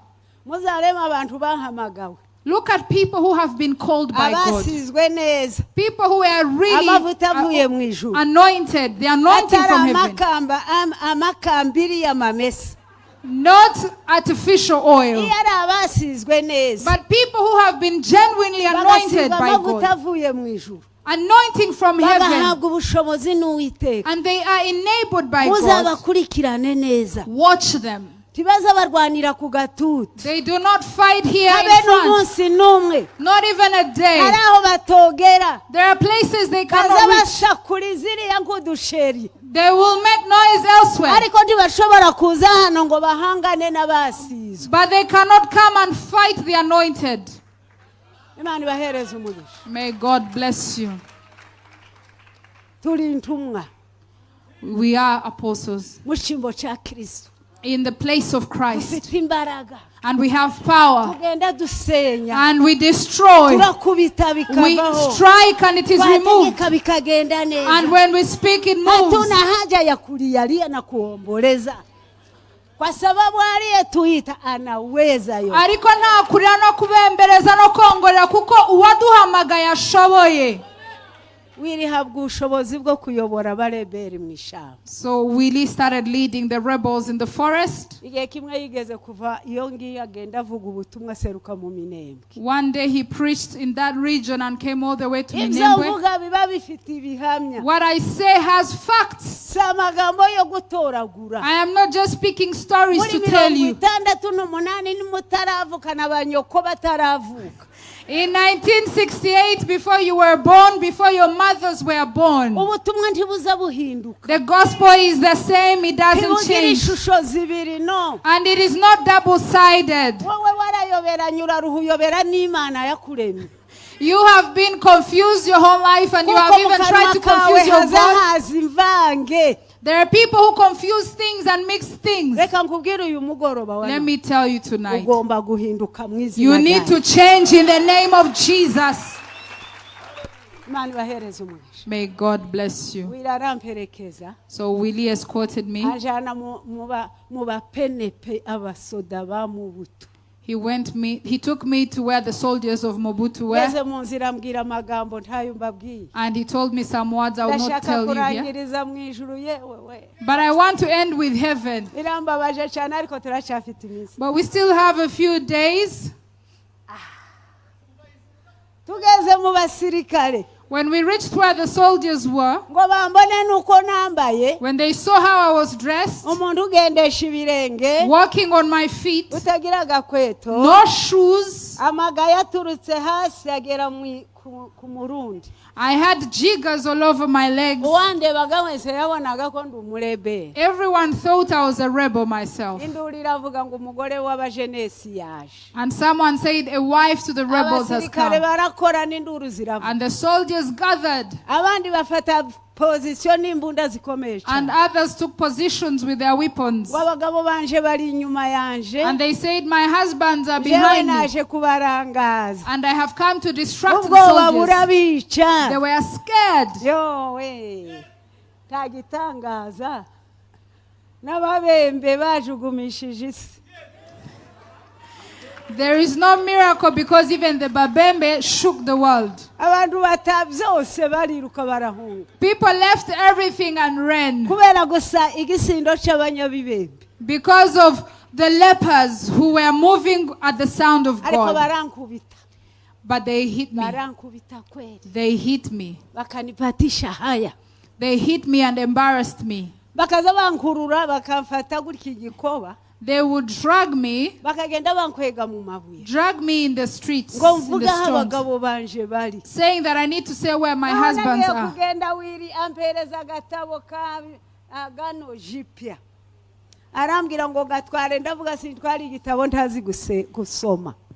Look at people who have been called by God. People who are really anointed. The anointing from heaven. Not artificial oil. But people who have been genuinely anointed by God. Anointing from heaven. And they are enabled by God. Watch them. They do not fight here in front. Not even a day. There are places they cannot reach. They will make noise elsewhere. But they cannot come and fight the anointed. May God bless you. We are apostles in the place of Christ, and we have power, and we destroy, we strike and it is removed, and when we speak it moves. Ariko nta kurira no kubembereza no kongorera kuko uwaduhamagaye ashoboye. So Willie started leading the rebels in the forest. One day he preached in that region and came all the way to Minembwe. What I say has facts. I am not just speaking stories to tell you. In 1968, before you were born, before your mothers were born, the gospel is the same, it doesn't change. And it is not double-sided. You have been confused your whole life, and you have even tried to confuse your God. There are people who confuse things and mix things. Let me tell you tonight, you need to change in the name of Jesus. May God bless you. So Willie escorted me. He took me to where the soldiers of Mobutu were. And he told me some words I will not tell you here. But I want to end with heaven. But we still have a few days. When we reached where the soldiers were, when they saw how I was dressed, walking on my feet, no shoes, I had jiggers all over my legs. Everyone thought I was a rebel myself. And someone said a wife to the rebels has come. And the soldiers gathered. And others took positions with their weapons. And they said, my husbands are behind me. And I have come to distract the soldiers. They were scared. There is no miracle because even the Babembe shook the world. People left everything and ran because of the lepers who were moving at the sound of God. But they hit me. They hit me. They hit me and embarrassed me. They would drag me in the streets, in the stones, saying that I need to say where my husbands are.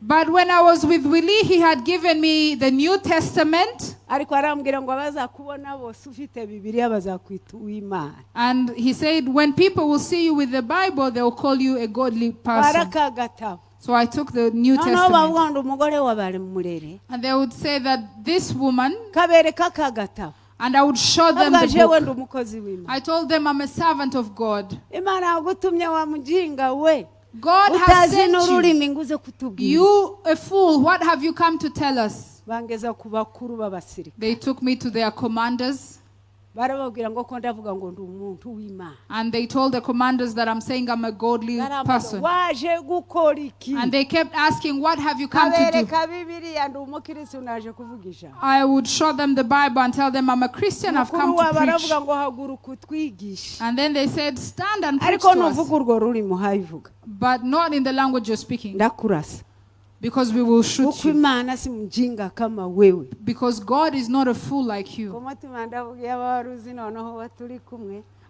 But when I was with Willie, he had given me the New Testament. And he said, when people will see you with the Bible, they will call you a godly person. So I took the New Testament. And they would say that this woman, and I would show them the book. I told them I'm a servant of God. God has sent you. You a fool, what have you come to tell us? They took me to their commanders. And they told the commanders that I'm saying I'm a godly person. And they kept asking, what have you come to do? I would show them the Bible and tell them I'm a Christian, I've come to preach. And then they said, stand and preach to us. But not in the language you're speaking. Because we will shoot you. Because God is not a fool like you.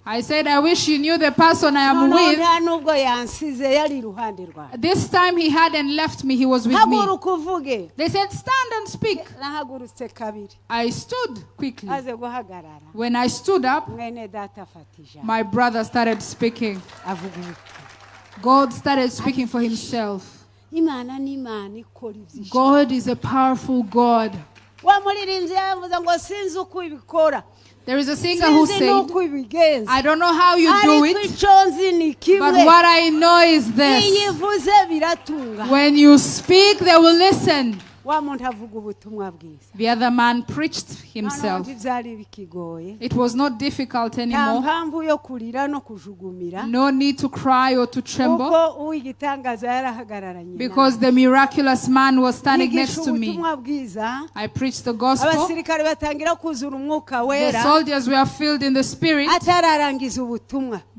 I said, I wish you knew the person I am with. This time he hadn't left me, he was with me. They said, stand and speak. I stood quickly. When I stood up, my brother started speaking. God started speaking for himself. God is a powerful God. There is a singer who said, I don't know how you do it, but what I know is this. When you speak, they will listen. The other man preached himself. It was not difficult anymore. No need to cry or to tremble, because the miraculous man was standing next to me. I preached the gospel. The soldiers were filled in the Spirit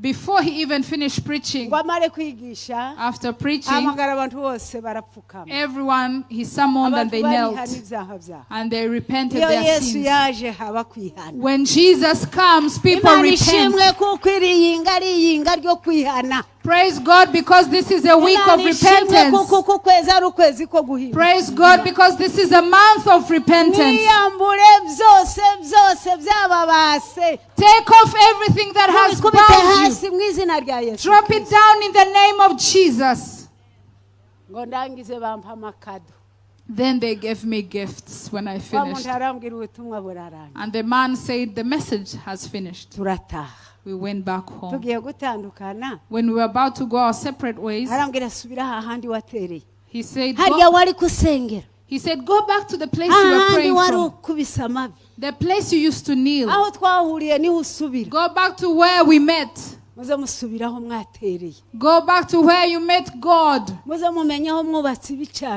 before he even finished preaching. After preaching, everyone he summoned and they knelt and they repented their sins. When Jesus comes, people repent. Praise God, because this is a week of repentance. Praise God, because this is a month of repentance. Take off everything that has bound you. Drop it down in the name of Jesus. Then they gave me gifts when I finished. And the man said, the message has finished. We went back home. When we were about to go our separate ways, he said, go back to the place you were praying from. The place you used to kneel. Go back to where we met. Go back to where you met God.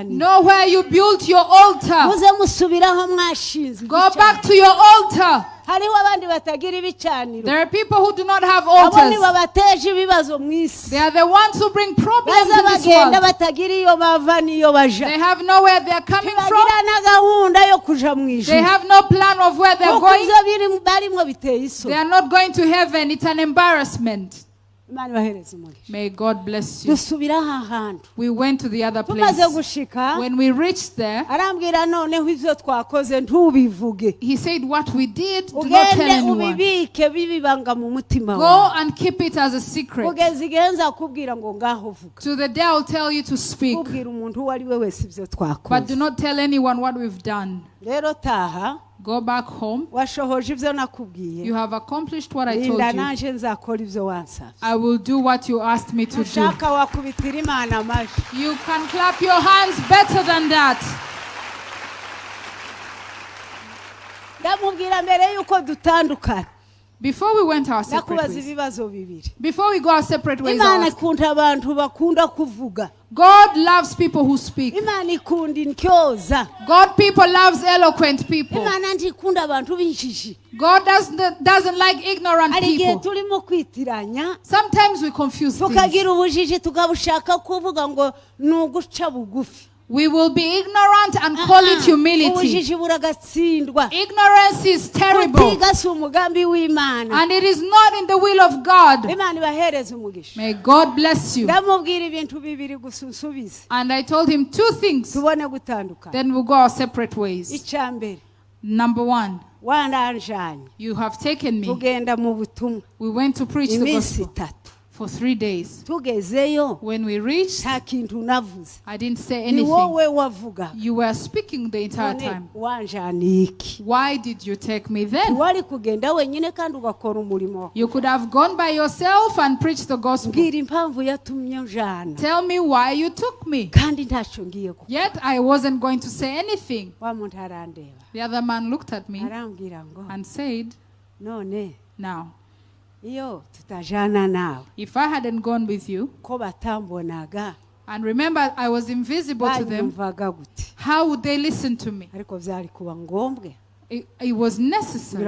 Know where you built your altar. Go back to your altar. There are people who do not have altars. They are the ones who bring problems in this world. They have nowhere they are coming from. They have no plan of where they are going. They are not going to heaven. It's an embarrassment. May God bless you. We went to the other place. When we reached there, he said, what we did, do not tell anyone. Go and keep it as a secret. To the day I'll tell you to speak. But do not tell anyone what we've done. Go back home. You have accomplished what I told you. I will do what you asked me to do. You can clap your hands better than that. Before we went our separate ways, before we go our separate ways, God loves people who speak. God people loves eloquent people. God doesn't like ignorant people. Sometimes we confuse things. We will be ignorant and call it humility. Ignorance is terrible. And it is not in the will of God. May God bless you. And I told him two things. Then we'll go our separate ways. Number one, you have taken me. We went to preach the gospel for 3 days. When we reached, I didn't say anything. You were speaking the entire time. Why did you take me then? You could have gone by yourself and preached the gospel. Tell me why you took me. Yet I wasn't going to say anything. The other man looked at me and said, none Now, if I hadn't gone with you, and remember I was invisible to them, how would they listen to me? It was necessary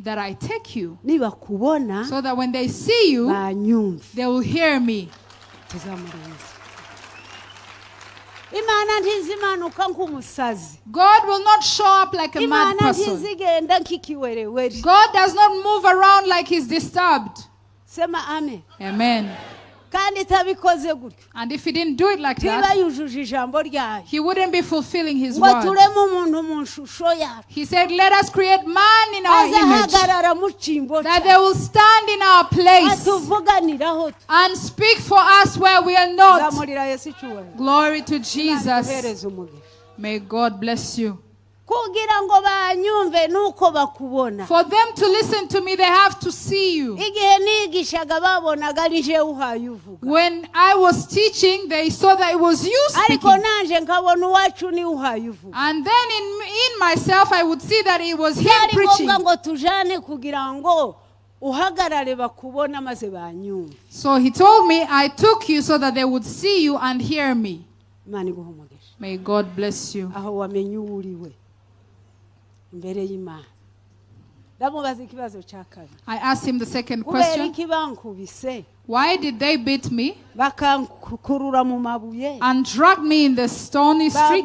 that I take you so that when they see you, they will hear me. God will not show up like a mad person. God does not move around like he's disturbed. Amen. And if he didn't do it like that, he wouldn't be fulfilling his word. He said, let us create man in our image, that they will stand in our place and speak for us where we are not. Glory to Jesus. May God bless you. For them to listen to me, they have to see you. When I was teaching, they saw that it was you speaking. And then in myself, I would see that it was him preaching. So he told me, I took you so that they would see you and hear me. May God bless you. I asked him the second question. Why did they beat me and drag me in the stony street?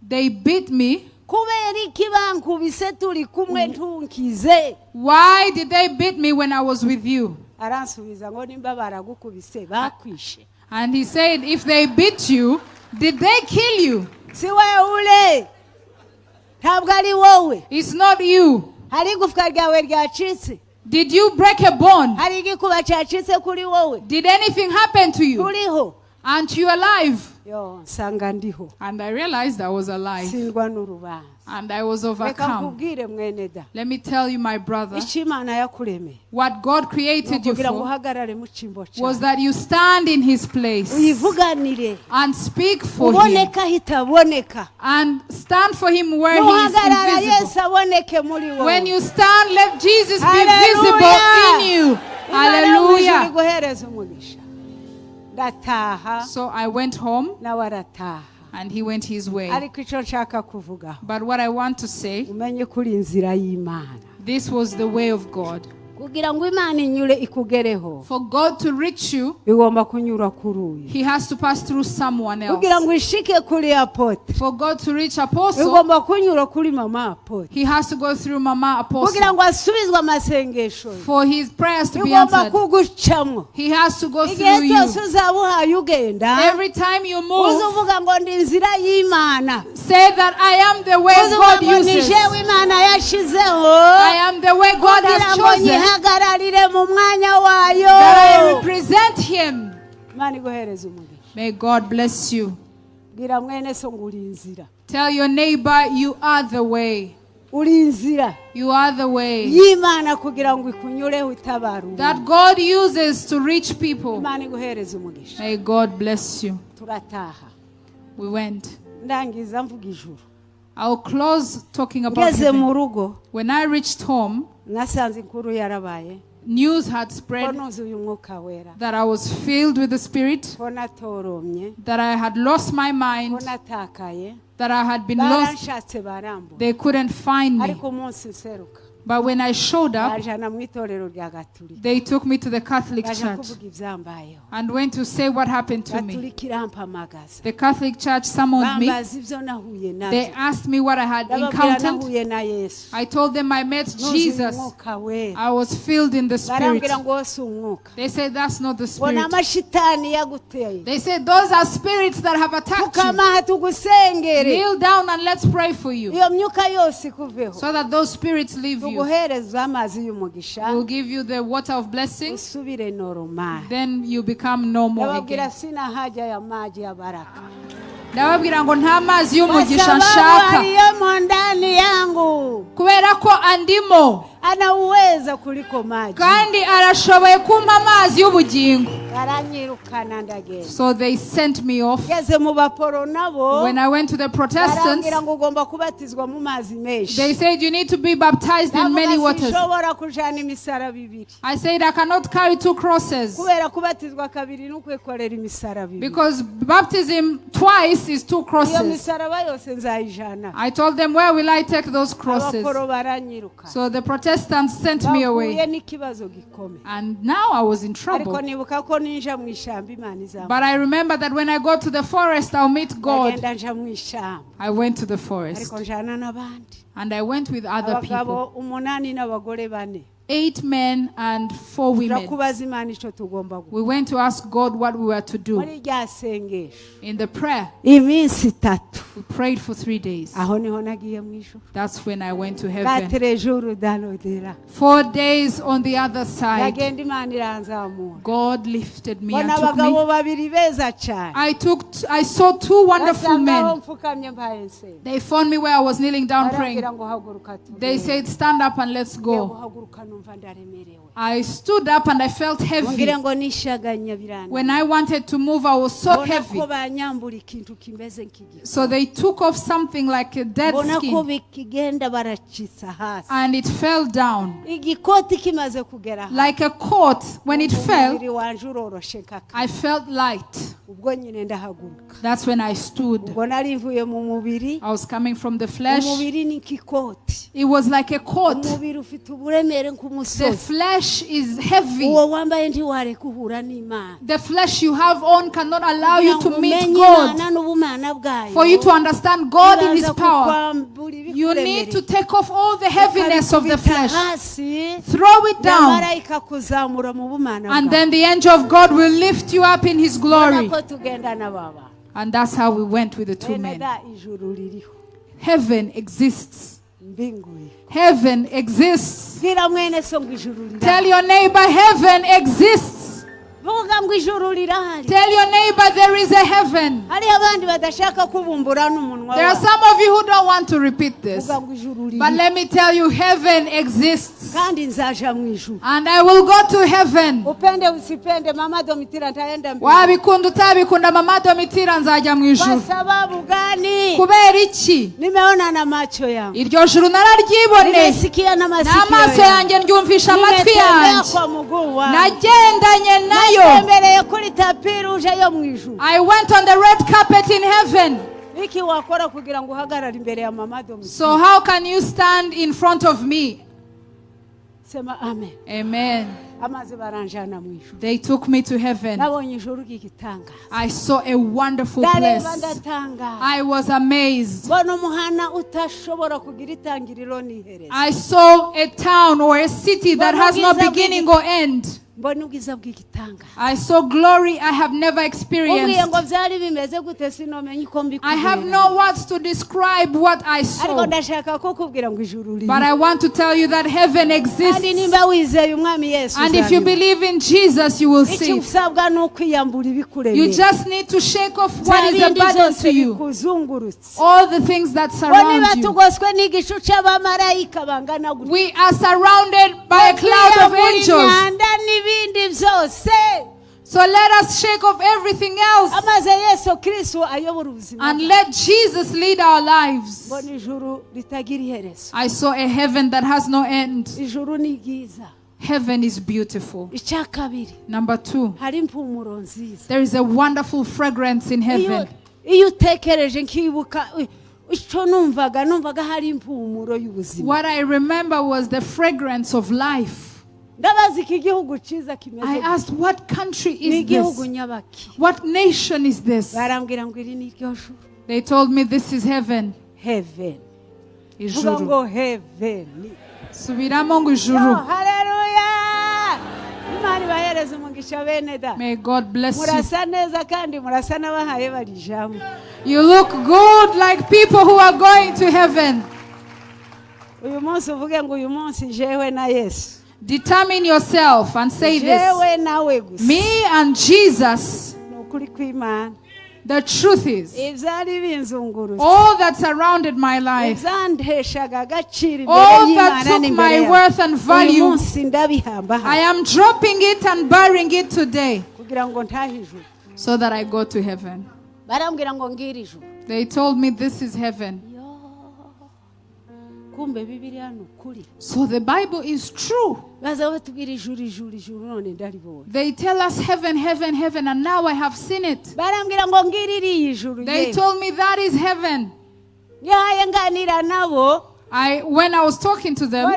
They beat me. Why did they beat me when I was with you? And he said, if they beat you, did they kill you? It's not you. Did you break a bone? Did anything happen to you? Aren't you alive? And I realized I was alive. And I was overcome. Let me tell you, my brother, what God created you for was that you stand in his place and speak for him and stand for him where he is invisible. When you stand, let Jesus be visible in you. Hallelujah. So I went home and he went his way. But what I want to say, this was the way of God. For God to reach you, he has to pass through someone else. For God to reach Apostle, he has to go through Mama Apostle. For his prayers to be answered, he has to go through you. Every time you move, say that I am the way God uses. I am the way God has chosen, that I represent him. May God bless you. Tell your neighbor, you are the way. You are the way that God uses to reach people. May God bless you. We went. I'll close talking about heaven. When I reached home, news had spread that I was filled with the Spirit, that I had lost my mind, that I had been lost. They couldn't find me. But when I showed up, they took me to the Catholic Church and went to say what happened to me. The Catholic Church summoned me. They asked me what I had encountered. I told them I met Jesus. I was filled in the Spirit. They said that's not the Spirit. They said those are spirits that have attacked you. Kneel down and let's pray for you, so that those spirits leave you. We'll give you the water of blessing. Then you become normal again. Ndababwira ngo nta mazi y'umugisha nshaka, kubera ko andimo kandi arashoboye kumpa amazi y'ubugingo. So they sent me off. When I went to the Protestants, they said you need to be baptized in many waters. I said I cannot carry 2 crosses. Because baptism twice is 2 crosses. I told them, where will I take those crosses? So the Protestants sent me away. And now I was in trouble. But I remember that when I go to the forest, I'll meet God. I went to the forest. And I went with other people. 8 men and 4 women. We went to ask God what we were to do. In the prayer, we prayed for 3 days. That's when I went to heaven. 4 days on the other side, God lifted me and took me. I saw 2 wonderful men. They found me where I was kneeling down praying. They said, stand up and let's go. I stood up and I felt heavy. When I wanted to move, I was so heavy. So they took off something like a dead skin. And it fell down. Like a coat. When it fell, I felt light. That's when I stood. I was coming from the flesh. It was like a coat. The flesh is heavy. The flesh you have on cannot allow you to meet God. For you to understand God in His power, you need to take off all the heaviness of the flesh. Throw it down. And then the angel of God will lift you up in His glory. And that's how we went with the 2 men. Heaven exists. Heaven exists. Tell your neighbor, heaven exists. Tell your neighbor there is a heaven. There are some of you who don't want to repeat this. But let me tell you, heaven exists. And I will go to heaven. Wabikunda utabikunda mama Domitila nzajya mw'Ijuru. Kubera iki? Iryo juru nararyiboneye. N'amaso yanjye ndyumvisha amatwi yanjye. Nagendanye nayo. I went on the red carpet in heaven. So how can you stand in front of me? Amen. They took me to heaven. I saw a wonderful place. I was amazed. I saw a town or a city that has no beginning or end. I saw glory I have never experienced. I have no words to describe what I saw. But I want to tell you that heaven exists. And if you believe in Jesus, you will see. You just need to shake off what is a burden to you. All the things that surround you. We are surrounded by a cloud of angels. So let us shake off everything else and let Jesus lead our lives. I saw a heaven that has no end. Heaven is beautiful. Number 2, there is a wonderful fragrance in heaven. What I remember was the fragrance of life. I asked, what country is this? What nation is this? They told me this is heaven. Heaven. Ijuru. Subiramo ng'Ijuru. Hallelujah. May God bless you. You look good like people who are going to heaven. Determine yourself and say this. Me and Jesus. The truth is, all that surrounded my life, all that took my worth and value, I am dropping it and burying it today. so that I go to heaven. They told me this is heaven. So the Bible is true. They tell us heaven, heaven, heaven, and now I have seen it. They told me that is heaven. When I was talking to them,